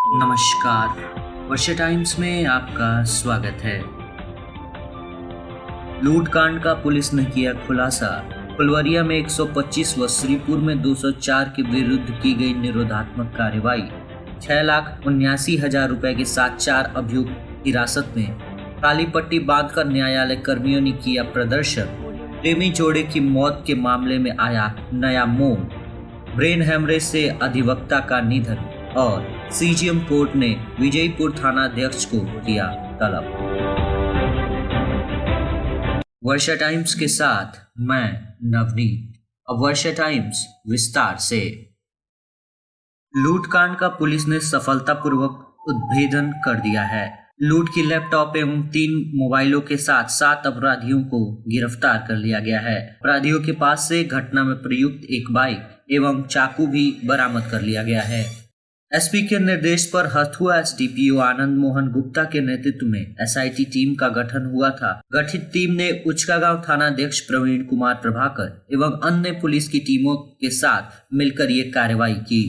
नमस्कार। वर्षा टाइम्स में आपका स्वागत है। लूटकांड का पुलिस ने किया खुलासा। फुलवरिया में 125 व श्रीपुर में 204 के विरुद्ध की गई निरोधात्मक कार्रवाई। 6,79,000 रुपए के साथ 4 अभियुक्त हिरासत में। काली पट्टी बांधकर न्यायालय कर्मियों ने किया प्रदर्शन। प्रेमी जोड़े की मौत के मामले में आया नया मोड़। ब्रेन हैमरेज से अधिवक्ता का निधन और सीजीएम कोर्ट ने विजयपुर थानाध्यक्ष को किया तलब। वर्षा टाइम्स के साथ मैं नवनीत। अब वर्षा टाइम्स विस्तार से। लूटकांड का पुलिस ने सफलतापूर्वक उद्भेदन कर दिया है। लूट की लैपटॉप एवं 3 मोबाइलों के साथ 7 अपराधियों को गिरफ्तार कर लिया गया है। अपराधियों के पास से घटना में प्रयुक्त एक बाइक एवं चाकू भी बरामद कर लिया गया है। एसपी के निर्देश पर हथुआ एसडीपीओ आनंद मोहन गुप्ता के नेतृत्व में एसआईटी टीम का गठन हुआ था। गठित टीम ने उचकागांव थानाध्यक्ष प्रवीण कुमार प्रभाकर एवं अन्य पुलिस की टीमों के साथ मिलकर ये कार्रवाई की।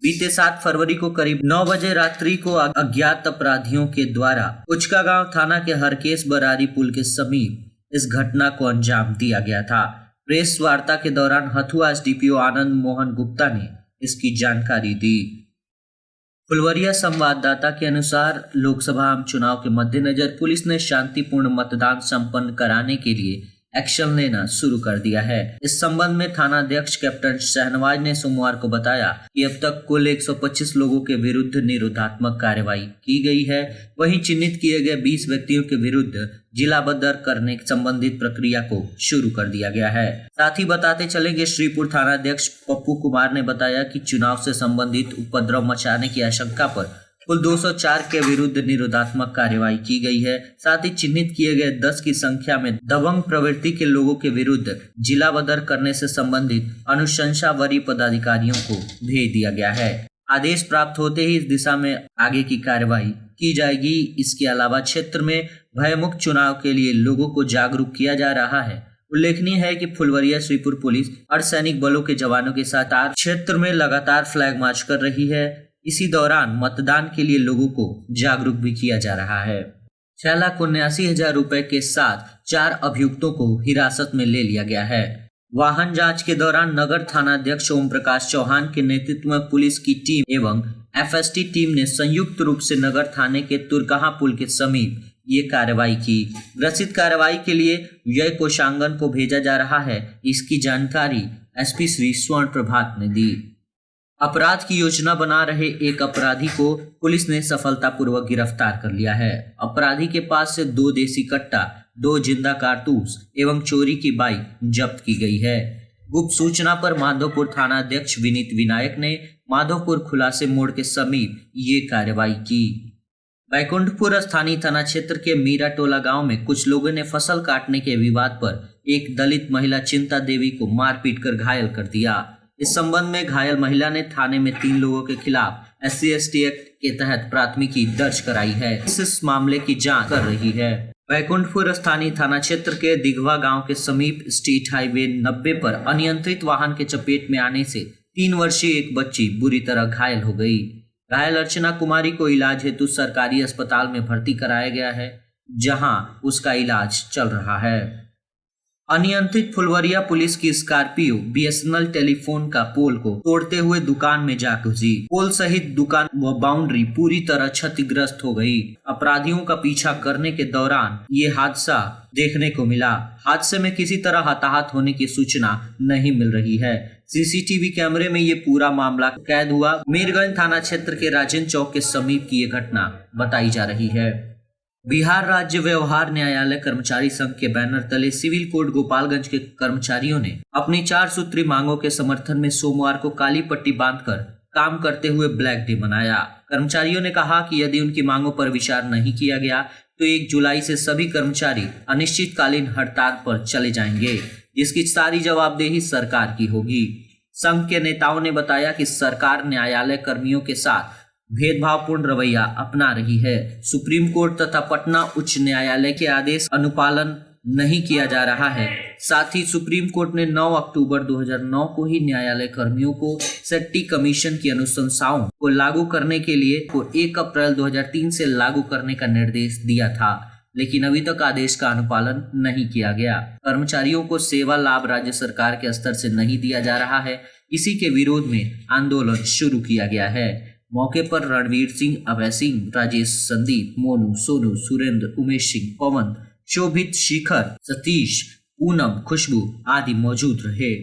बीते 7 फरवरी को करीब 9 बजे रात्रि को अज्ञात अपराधियों के द्वारा उचकागांव थाना के हरकेश बरारी पुल के समीप इस घटना को अंजाम दिया गया था। प्रेस वार्ता के दौरान हथुआ एसडीपीओ आनंद मोहन गुप्ता ने इसकी जानकारी दी। फुलवरिया संवाददाता के अनुसार लोकसभा आम चुनाव के मद्देनजर पुलिस ने शांतिपूर्ण मतदान संपन्न कराने के लिए एक्शन लेना शुरू कर दिया है। इस संबंध में थानाध्यक्ष कैप्टन शहनवाज ने सोमवार को बताया कि अब तक कुल 125 लोगों के विरुद्ध निरोधात्मक कार्रवाई की गई है। वहीं चिन्हित किए गए 20 व्यक्तियों के विरुद्ध जिलाबद्ध करने संबंधित प्रक्रिया को शुरू कर दिया गया है। साथ ही बताते चले कि श्रीपुर थानाध्यक्ष पप्पू कुमार ने बताया कि चुनाव से संबंधित उपद्रव मचाने की आशंका पर कुल 204 के विरुद्ध निरोधात्मक कार्रवाई की गई है। साथ ही चिन्हित किए गए 10 की संख्या में दबंग प्रवृत्ति के लोगों के विरुद्ध जिलाबद्ध करने से संबंधित अनुशंसा वरीय पदाधिकारियों को भेज दिया गया है। आदेश प्राप्त होते ही इस दिशा में आगे की कार्रवाई की जाएगी। इसके अलावा क्षेत्र में भयमुक्त चुनाव के लिए लोगों को जागरूक किया जा रहा है। उल्लेखनीय है कि फुलवरिया श्रीपुर पुलिस अर्धसैनिक बलों के जवानों के साथ क्षेत्र में लगातार फ्लैग मार्च कर रही है। इसी दौरान मतदान के लिए लोगों को जागरूक भी किया जा रहा है। 6,79,000 रुपए के साथ 4 अभियुक्तों को हिरासत में ले लिया गया है। वाहन जांच के दौरान नगर थानाध्यक्ष ओम प्रकाश चौहान के नेतृत्व में पुलिस की टीम एवं एफएसटी टीम ने संयुक्त रूप से नगर थाने के तुरकहां पुल के समीप ये कार्रवाई की। ग्रसित कार्रवाई के लिए व्यय कोषांगन को भेजा जा रहा है। इसकी जानकारी एसपी श्री स्वर्ण प्रभात ने दी। अपराध की योजना बना रहे एक अपराधी को पुलिस ने सफलतापूर्वक गिरफ्तार कर लिया है। अपराधी के पास से 2 देसी कट्टा, 2 जिंदा कारतूस एवं चोरी की बाइक जब्त की गई है। गुप्त सूचना पर माधोपुर थानाध्यक्ष विनीत विनायक ने माधोपुर खुलासे मोड़ के समीप ये कार्रवाई की। बैकुंठपुर स्थानीय थाना क्षेत्र के मीरा टोला गांव में कुछ लोगों ने फसल काटने के विवाद पर एक दलित महिला चिंता देवी को मारपीट कर घायल कर दिया। इस संबंध में घायल महिला ने थाने में 3 लोगों के खिलाफ SC/ST एक्ट के तहत प्राथमिकी दर्ज कराई है। इस मामले की जांच कर रही है। बैकुंठपुर स्थानीय थाना क्षेत्र के दिघवा गांव के समीप स्टेट हाईवे 90 पर अनियंत्रित वाहन के चपेट में आने से 3 वर्षीय एक बच्ची बुरी तरह घायल हो गई। घायल अर्चना कुमारी को इलाज हेतु सरकारी अस्पताल में भर्ती कराया गया है, जहां उसका इलाज चल रहा है। अनियंत्रित फुलवरिया पुलिस की स्कॉर्पियो BSNL टेलीफोन का पोल को तोड़ते हुए दुकान में जा घुसी। पोल सहित दुकान व बाउंड्री पूरी तरह क्षतिग्रस्त हो गई। अपराधियों का पीछा करने के दौरान ये हादसा देखने को मिला। हादसे में किसी तरह हताहत होने की सूचना नहीं मिल रही है। सीसीटीवी कैमरे में ये पूरा मामला कैद हुआ। मीरगंज थाना क्षेत्र के राजेंद्र चौक के समीप की ये घटना बताई जा रही है। बिहार राज्य व्यवहार न्यायालय कर्मचारी संघ के बैनर तले सिविल कोर्ट गोपालगंज के कर्मचारियों ने अपनी 4 सूत्री मांगों के समर्थन में सोमवार को काली पट्टी बांधकर काम करते हुए ब्लैक डे मनाया। कर्मचारियों ने कहा कि यदि उनकी मांगों पर विचार नहीं किया गया तो 1 जुलाई से सभी कर्मचारी अनिश्चितकालीन हड़ताल पर चले जाएंगे, जिसकी सारी जवाबदेही सरकार की होगी। संघ के नेताओं ने बताया कि सरकार न्यायालय कर्मियों के साथ भेदभावपूर्ण रवैया अपना रही है। सुप्रीम कोर्ट तथा पटना उच्च न्यायालय के आदेश अनुपालन नहीं किया जा रहा है। साथ ही सुप्रीम कोर्ट ने 9 अक्टूबर 2009 को ही न्यायालय कर्मियों को सेट्टी कमीशन की अनुशंसाओं को लागू करने के लिए को 1 अप्रैल 2003 से लागू करने का निर्देश दिया था, लेकिन अभी तक आदेश का अनुपालन नहीं किया गया। कर्मचारियों को सेवा लाभ राज्य सरकार के स्तर से नहीं दिया जा रहा है। इसी के विरोध में आंदोलन शुरू किया गया है। मौके पर रणवीर सिंह, अभय सिंह, राजेश, संदीप, मोनू, सोनू, सुरेंद्र, उमेश सिंह, पवन, शोभित, शिखर, सतीश, पूनम, खुशबू आदि मौजूद रहे।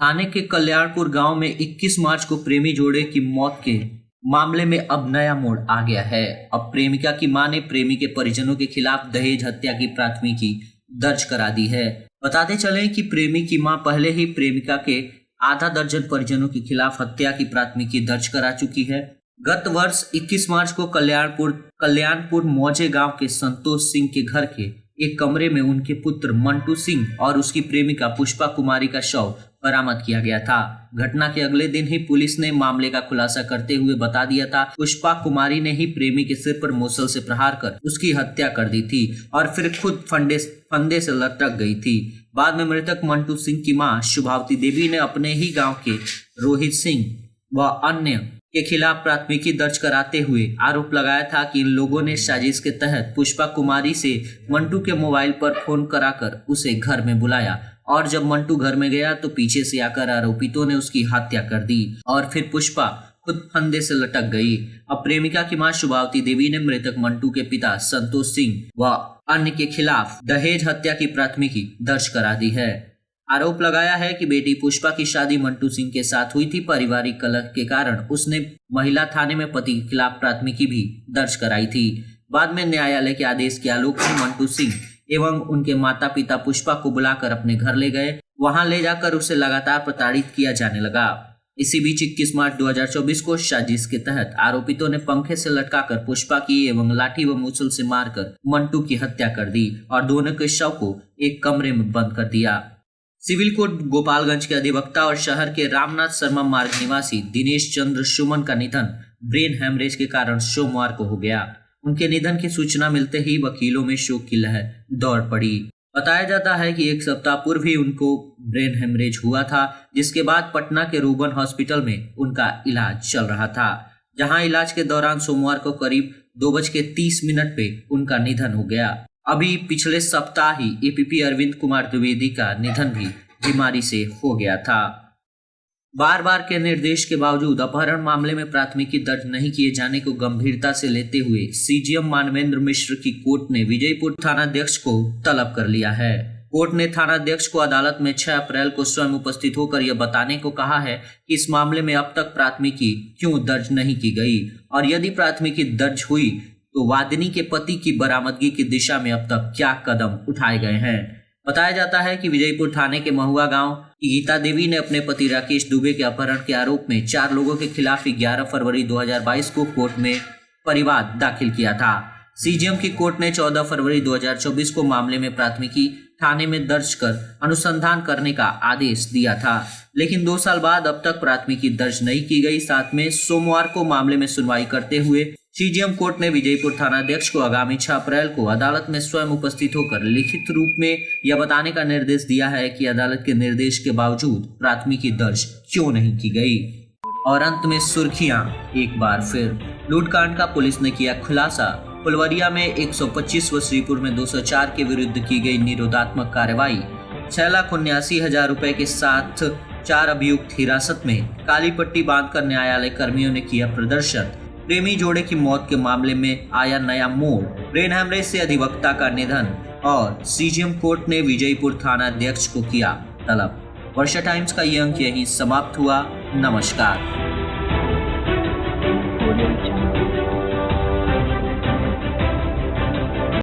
थाने के कल्याणपुर गांव में 21 मार्च को प्रेमी जोड़े की मौत के मामले में अब नया मोड़ आ गया है। अब प्रेमिका की मां ने प्रेमी के परिजनों के खिलाफ दहेज हत्या की प्राथमिकी दर्ज करा दी है। बताते चले कि प्रेमी की मां पहले ही प्रेमिका के आधा दर्जन परिजनों के खिलाफ हत्या की प्राथमिकी दर्ज करा चुकी है। गत वर्ष 21 मार्च को कल्याणपुर मौजे गांव के संतोष सिंह के घर के एक कमरे में उनके पुत्र मंटू सिंह और उसकी प्रेमिका पुष्पा कुमारी का शव बरामद किया गया था। घटना के अगले दिन ही पुलिस ने मामले का खुलासा करते हुए बता दिया था पुष्पा कुमारी ने ही प्रेमी के सिर पर मूसल से प्रहार कर उसकी हत्या कर दी थी और फिर खुद फंदे से लटक गई थी। बाद में मृतक मंटू सिंह की मां शुभावती देवी ने अपने ही गांव के रोहित सिंह व अन्य के खिलाफ प्राथमिकी दर्ज कराते हुए आरोप लगाया था कि इन लोगों ने साजिश के तहत पुष्पा कुमारी से मंटू के मोबाइल पर फोन कराकर उसे घर में बुलाया और जब मंटू घर में गया तो पीछे से आकर आरोपितों ने उसकी हत्या कर दी और फिर पुष्पा खुद फंदे से लटक गई। अब प्रेमिका की मां शुभावती देवी ने मृतक मंटू के पिता संतोष सिंह व अन्य के खिलाफ दहेज हत्या की प्राथमिकी दर्ज करा दी है। आरोप लगाया है कि बेटी पुष्पा की शादी मंटू सिंह के साथ हुई थी। पारिवारिक कलह के कारण उसने महिला थाने में पति के खिलाफ प्राथमिकी भी दर्ज कराई थी। बाद में न्यायालय के आदेश के आलोक में मंटू सिंह एवं उनके माता पिता पुष्पा को बुलाकर अपने घर ले गए। वहां ले जाकर उसे लगातार प्रताड़ित किया जाने लगा। इसी बीच 21 मार्च 2024 को साजिश के तहत आरोपितों ने पंखे से लटकाकर पुष्पा की एवं लाठी व मूसल से मारकर मंटू की हत्या कर दी और दोनों के शव को एक कमरे में बंद कर दिया। सिविल कोर्ट गोपालगंज के अधिवक्ता और शहर के रामनाथ शर्मा मार्ग निवासी दिनेश चंद्र सुमन का निधन ब्रेन हेमरेज के कारण सोमवार को हो गया। उनके निधन की सूचना मिलते ही वकीलों में शोक की लहर दौड़ पड़ी। बताया जाता है कि एक सप्ताह पूर्व ही उनको ब्रेन हेमरेज हुआ था, जिसके बाद पटना के रूबन हॉस्पिटल में उनका इलाज चल रहा था, जहां इलाज के दौरान सोमवार को करीब 2:30 पे उनका निधन हो गया। अभी पिछले सप्ताह ही एपीपी अरविंद कुमार द्विवेदी का निधन भी बीमारी से हो गया था। बार बार के निर्देश के बावजूद अपहरण मामले में प्राथमिकी दर्ज नहीं किए जाने को गंभीरता से लेते हुए सीजीएम मानवेंद्र मिश्र की कोर्ट ने विजयपुर थानाध्यक्ष को तलब कर लिया है। कोर्ट ने थानाध्यक्ष को अदालत में 6 अप्रैल को स्वयं उपस्थित होकर यह बताने को कहा है कि इस मामले में अब तक प्राथमिकी क्यों दर्ज नहीं की गई और यदि प्राथमिकी दर्ज हुई तो वादिनी के पति की बरामदगी की दिशा में अब तक क्या कदम उठाए गए हैं। बताया जाता है कि विजयपुर थाने के महुआ गांव की गीता देवी ने अपने पति राकेश दुबे के अपहरण के आरोप में 4 लोगों के खिलाफ 11 फरवरी 2022 को कोर्ट में परिवाद दाखिल किया था। सीजीएम की कोर्ट ने 14 फरवरी 2024 को मामले में प्राथमिकी थाने में दर्ज कर अनुसंधान करने का आदेश दिया था, लेकिन 2 साल बाद अब तक प्राथमिकी दर्ज नहीं की गई। साथ में सोमवार को मामले में सुनवाई करते हुए सीजीएम कोर्ट ने विजयपुर थानाध्यक्ष को आगामी 6 अप्रैल को अदालत में स्वयं उपस्थित होकर लिखित रूप में यह बताने का निर्देश दिया है कि अदालत के निर्देश के बावजूद प्राथमिकी दर्ज क्यों नहीं की गई। और अंत में सुर्खियां एक बार फिर। लूटकांड का पुलिस ने किया खुलासा। फुलवरिया में 125 व श्रीपुर में 204 के विरुद्ध की गई निरोधात्मक कार्रवाई। 6,79,000 रुपए के साथ 4 अभियुक्त हिरासत में। काली पट्टी बांधकर न्यायालय कर्मियों ने किया प्रदर्शन। प्रेमी जोड़े की मौत के मामले में आया नया मोड़। ब्रेन हेमरेज से अधिवक्ता का निधन और सीजीएम कोर्ट ने विजयपुर थानाध्यक्ष को किया तलब। वर्षा टाइम्स का ये अंक यहीं समाप्त हुआ। नमस्कार।